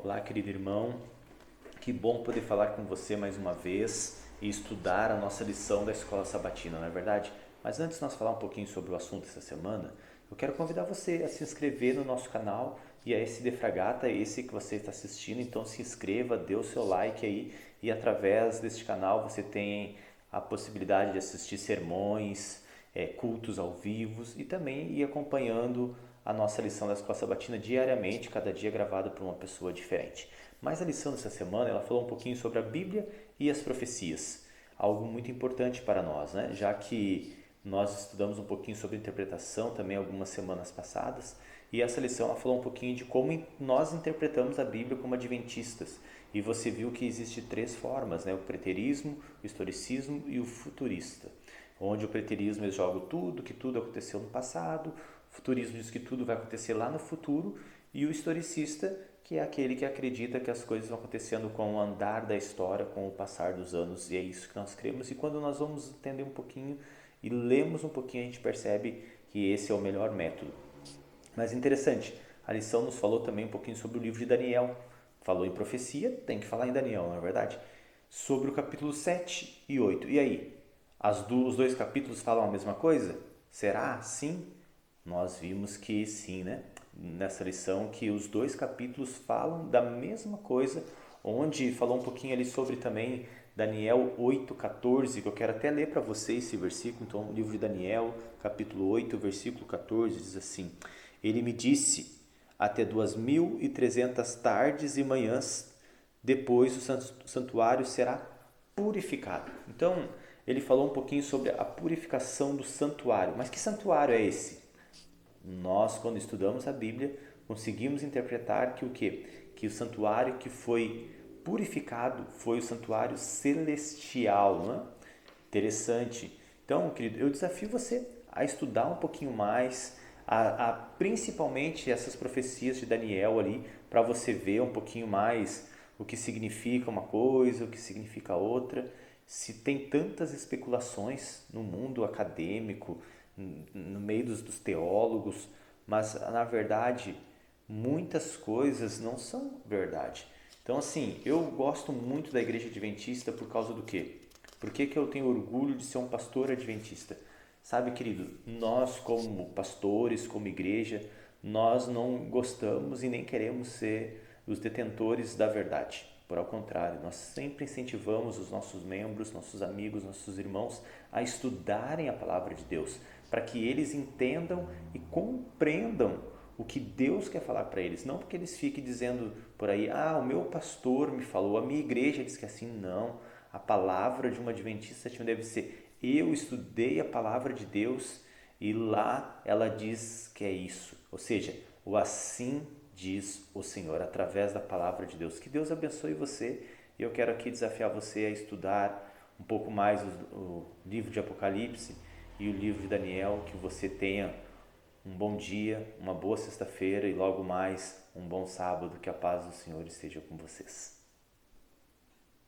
Olá, querido irmão. Que bom poder falar com você mais uma vez e estudar a nossa lição da Escola Sabatina, não é verdade? Mas antes de nós falar um pouquinho sobre o assunto essa semana, eu quero convidar você a se inscrever no nosso canal e a esse Defragata, esse que você está assistindo. Então se inscreva, dê o seu like aí e através deste canal você tem a possibilidade de assistir sermões, cultos ao vivo e também ir acompanhando a nossa lição da Escola Sabatina diariamente, cada dia gravada por uma pessoa diferente. Mas a lição dessa semana, ela falou um pouquinho sobre a Bíblia e as profecias, algo muito importante para nós, né? Já que nós estudamos um pouquinho sobre interpretação também algumas semanas passadas, e essa lição ela falou um pouquinho de como nós interpretamos a Bíblia como adventistas. E você viu que existe três formas, né? O preterismo, o historicismo e o futurista. Onde o preterismo eles jogam tudo, que tudo aconteceu no passado, o futurismo diz que tudo vai acontecer lá no futuro, e o historicista, que é aquele que acredita que as coisas vão acontecendo com o andar da história, com o passar dos anos, e é isso que nós cremos. E quando nós vamos entender um pouquinho e lemos um pouquinho, a gente percebe que esse é o melhor método. Mas interessante, a lição nos falou também um pouquinho sobre o livro de Daniel. Falou em profecia, tem que falar em Daniel, não é verdade? Sobre o capítulo 7 e 8. E aí? Os dois capítulos falam a mesma coisa? Será? Sim? Nós vimos que sim, né? Nessa lição que os dois capítulos falam da mesma coisa, onde falou um pouquinho ali sobre também Daniel 8:14, que eu quero até ler para vocês esse versículo. Então, o livro de Daniel, capítulo 8, versículo 14, diz assim: Ele me disse, até 2300 tardes e manhãs depois o santuário será purificado. Então, ele falou um pouquinho sobre a purificação do santuário. Mas que santuário é esse? Nós, quando estudamos a Bíblia, conseguimos interpretar que o quê? Que o santuário que foi purificado foi o santuário celestial, não é? Interessante. Então, querido, eu desafio você a estudar um pouquinho mais, principalmente essas profecias de Daniel ali, para você ver um pouquinho mais o que significa uma coisa, o que significa outra. Se tem tantas especulações no mundo acadêmico, no meio dos teólogos, mas na verdade muitas coisas não são verdade. Então assim, eu gosto muito da Igreja Adventista por causa do quê? Por que eu tenho orgulho de ser um pastor adventista? Sabe, querido, nós como pastores, como igreja, nós não gostamos e nem queremos ser os detentores da verdade. Por ao contrário, nós sempre incentivamos os nossos membros, nossos amigos, nossos irmãos a estudarem a palavra de Deus, para que eles entendam e compreendam o que Deus quer falar para eles. Não porque eles fiquem dizendo por aí, o meu pastor me falou, a minha igreja diz que é assim. Não. A palavra de um adventista deve ser: eu estudei a palavra de Deus e lá ela diz que é isso. Ou seja, o assim diz o Senhor, através da palavra de Deus. Que Deus abençoe você. E eu quero aqui desafiar você a estudar um pouco mais o livro de Apocalipse e o livro de Daniel. Que você tenha um bom dia, uma boa sexta-feira e logo mais um bom sábado. Que a paz do Senhor esteja com vocês.